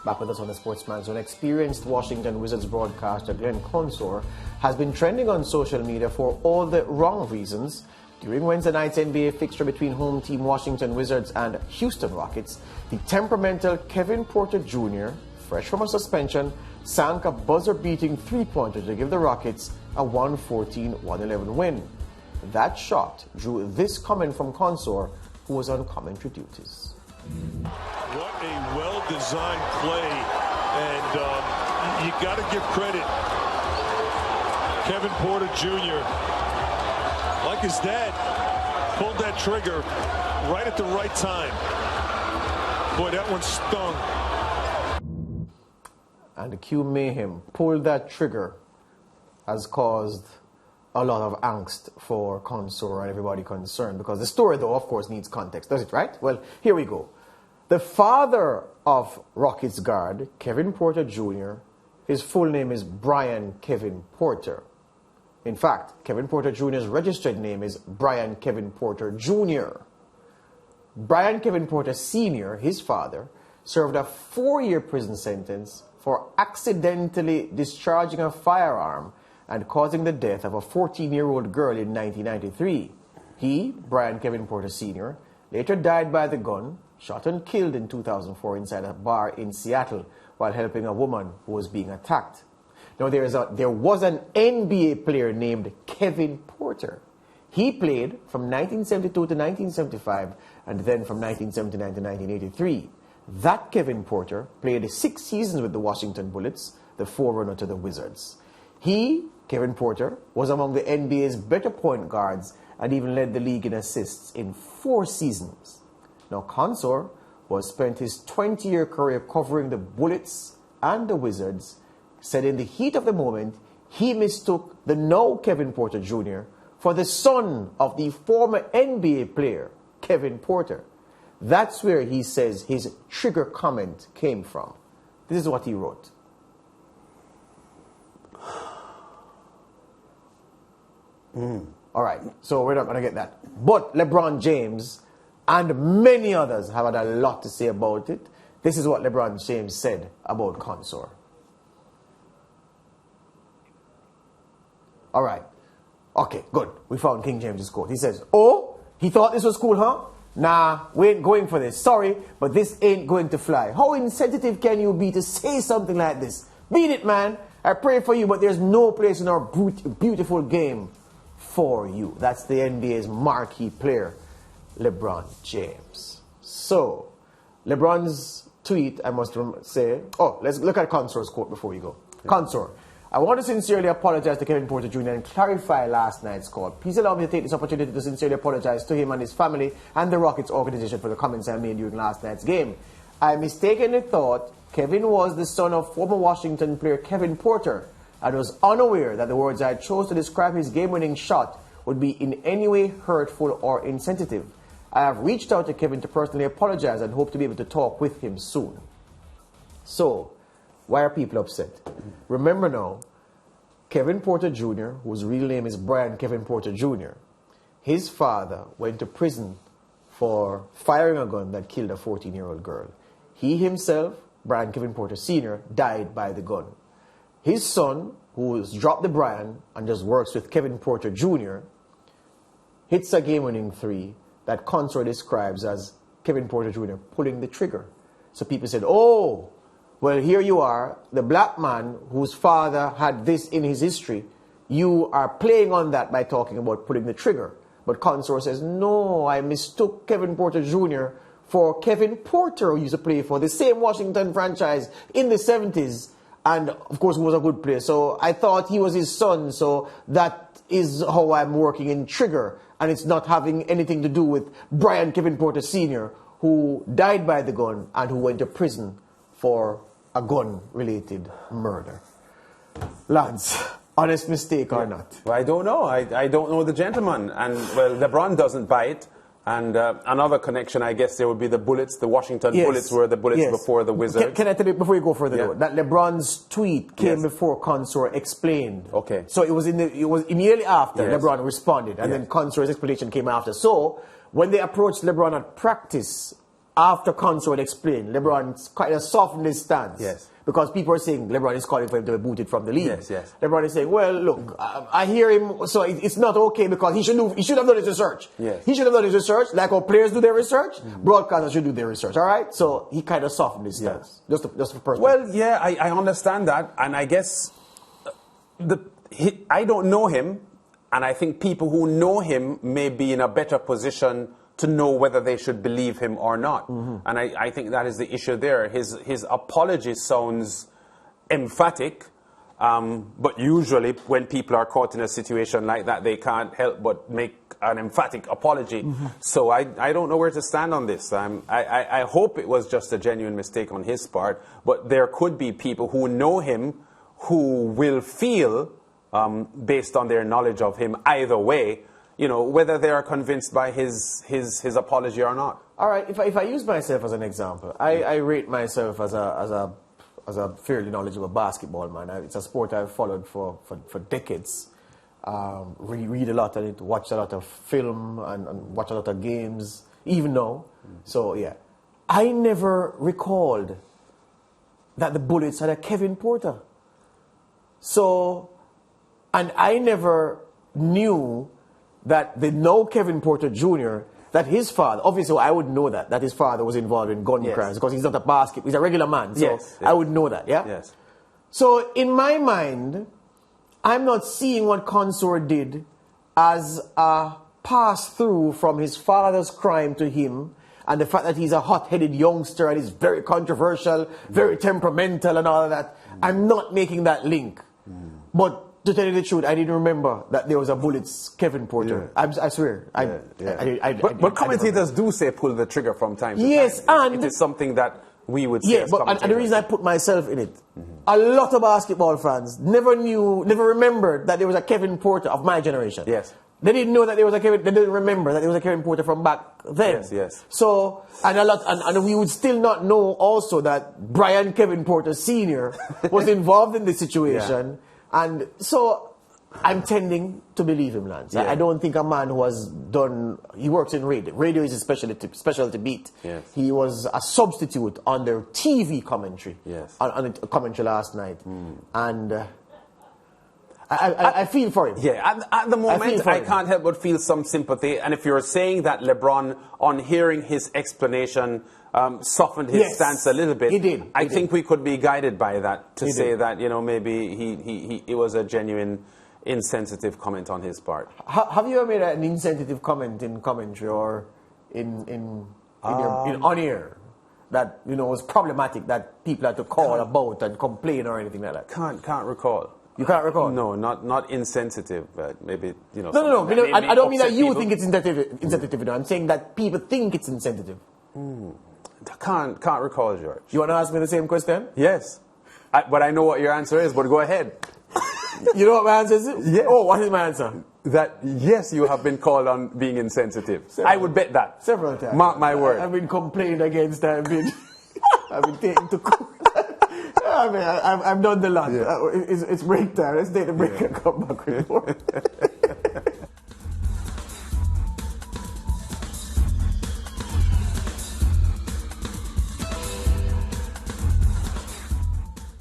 Back with us on the Sportsman Zone, experienced Washington Wizards broadcaster Glenn Consor has been trending on social media for all the wrong reasons. During Wednesday night's NBA fixture between home team Washington Wizards and Houston Rockets, the temperamental Kevin Porter Jr., fresh from a suspension, sank a buzzer-beating three-pointer to give the Rockets a 114-111 win. That shot drew this comment from Consor, who was on commentary duties. What a well-designed play, and you got to give credit. Kevin Porter Jr., like his dad, pulled that trigger right at the right time. Boy, that one stung. And the Q Mayhem pulled that trigger has caused a lot of angst for Consor and everybody concerned, because the story, though, of course, needs context, does it, right? Well, here we go. The father of Rockets guard, Kevin Porter Jr., his full name is Brian Kevin Porter. In fact, Kevin Porter Jr.'s registered name is Brian Kevin Porter Jr. Brian Kevin Porter Sr., his father, served a 4-year prison sentence for accidentally discharging a firearm and causing the death of a 14-year-old girl in 1993. He, Brian Kevin Porter Sr., later died by the gun, shot and killed in 2004 inside a bar in Seattle while helping a woman who was being attacked. Now, there was an NBA player named Kevin Porter. He played from 1972 to 1975 and then from 1979 to 1983. That Kevin Porter played 6 seasons with the Washington Bullets, the forerunner to the Wizards. He, Kevin Porter, was among the NBA's better point guards and even led the league in assists in 4 seasons. Now, Consor, who has spent his 20-year career covering the Bullets and the Wizards, said in the heat of the moment, he mistook the now Kevin Porter Jr. for the son of the former NBA player, Kevin Porter. That's where he says his trigger comment came from. This is what he wrote. All right, so we're not going to get that. But LeBron James and many others have had a lot to say about it. This is what LeBron James said about Consor. All right. Okay, good. We found King James's quote. He says, "Oh, he thought this was cool, huh? Nah, we ain't going for this. Sorry, but this ain't going to fly. How insensitive can you be to say something like this? Beat it, man. I pray for you, but there's no place in our beautiful game for you." That's the NBA's marquee player, LeBron James. So, LeBron's tweet, I must say, let's look at Consor's quote before we go. Yeah. Consor, I want to sincerely apologize to Kevin Porter Jr. and clarify last night's call. Please allow me to take this opportunity to sincerely apologize to him and his family and the Rockets organization for the comments I made during last night's game. I mistakenly thought Kevin was the son of former Washington player Kevin Porter and was unaware that the words I chose to describe his game-winning shot would be in any way hurtful or insensitive. I have reached out to Kevin to personally apologize and hope to be able to talk with him soon. So, why are people upset? Remember now, Kevin Porter Jr., whose real name is Brian Kevin Porter Jr., his father went to prison for firing a gun that killed a 14-year-old girl. He himself, Brian Kevin Porter Sr., died by the gun. His son, who's dropped the Brian and just works with Kevin Porter Jr., hits a game-winning 3 that Consor describes as Kevin Porter Jr. pulling the trigger. So people said, oh, well, here you are, the black man whose father had this in his history. You are playing on that by talking about pulling the trigger. But Consor says, no, I mistook Kevin Porter Jr. for Kevin Porter, who used to play for the same Washington franchise in the 70s. And, of course, who was a good player. So I thought he was his son. So that is how I'm working in trigger. And it's not having anything to do with Brian Kevin Porter Sr., who died by the gun and who went to prison for a gun-related murder. Lance, honest mistake or not? Well, I don't know. I don't know the gentleman. And, well, LeBron doesn't bite. And another connection, I guess, there would be the Bullets. The Washington Bullets were the Bullets before the Wizards. Can I tell you, before you go further, though, that LeBron's tweet came before Consor explained. Okay. So it was immediately after LeBron responded, and then Consor's explanation came after. So when they approached LeBron at practice after Consor had explained, LeBron kind of softened his stance. Yes. Because people are saying LeBron is calling for him to be booted from the league. Yes, yes. LeBron is saying, well, look, I hear him, so it's not okay because he should have done his research. Yes. He should have done his research, like how players do their research. Broadcasters should do their research, all right? So he kind of softened his stance. Just for perspective. Well, yeah, I understand that, and I guess I don't know him, and I think people who know him may be in a better position to know whether they should believe him or not. And I think that is the issue there. His apology sounds emphatic, but usually when people are caught in a situation like that, they can't help but make an emphatic apology. So I don't know where to stand on this. I hope it was just a genuine mistake on his part, but there could be people who know him who will feel, based on their knowledge of him either way, whether they are convinced by his apology or not. All right, if I use myself as an example, I rate myself as a fairly knowledgeable basketball man. It's a sport I've followed for decades. Read a lot on it, watch a lot of film, and watch a lot of games, even now. So, yeah. I never recalled that the Bullets had a Kevin Porter. So, and I never knew that the now Kevin Porter Jr., that his father, obviously I would know that his father was involved in gun crimes because he's not a he's a regular man. So I would know that, yeah? Yes. So in my mind, I'm not seeing what Consor did as a pass-through from his father's crime to him, and the fact that he's a hot-headed youngster and he's very controversial, very temperamental and all of that. I'm not making that link. But to tell you the truth, I didn't remember that there was a Bullets Kevin Porter. I swear. But commentators do say pull the trigger from time to time. Yes, and it is something that we would say as commentators. And the reason I put myself in it, a lot of basketball fans never remembered that there was a Kevin Porter of my generation. Yes. They didn't know that there was a Kevin. They didn't remember that there was a Kevin Porter from back then. Yes, yes. So, and we would still not know also that Brian Kevin Porter Sr. was involved in this situation. Yeah. And so I'm tending to believe him, Lance. Yeah. I don't think a man who has done, he works in radio. Radio is his specialty beat. Yes. He was a substitute on their TV commentary. Yes. On a commentary last night. And I feel for him. Yeah, at the moment, I can't help but feel some sympathy. And if you're saying that LeBron, on hearing his explanation, softened his stance a little bit, he did. I think we could be guided by that to say that, maybe it was a genuine insensitive comment on his part. Have you ever made an insensitive comment in commentary or in on air that was problematic, that people had to call about and complain or anything like that? Can't recall. You can't recall? No, not insensitive, but maybe, No. I don't mean that you think it's insensitive. I'm saying that people think it's insensitive. Can't recall, George. You want to ask me the same question? Yes. But I know what your answer is, but go ahead. You know what my answer is? Yes. Oh, what is my answer? That, yes, you have been called on being insensitive. I would bet that. Several times. Mark my word. I've been complained against. I've been taken to court. I mean, I've done the lot. Yeah. It's break time. Let's take the break and come back with more.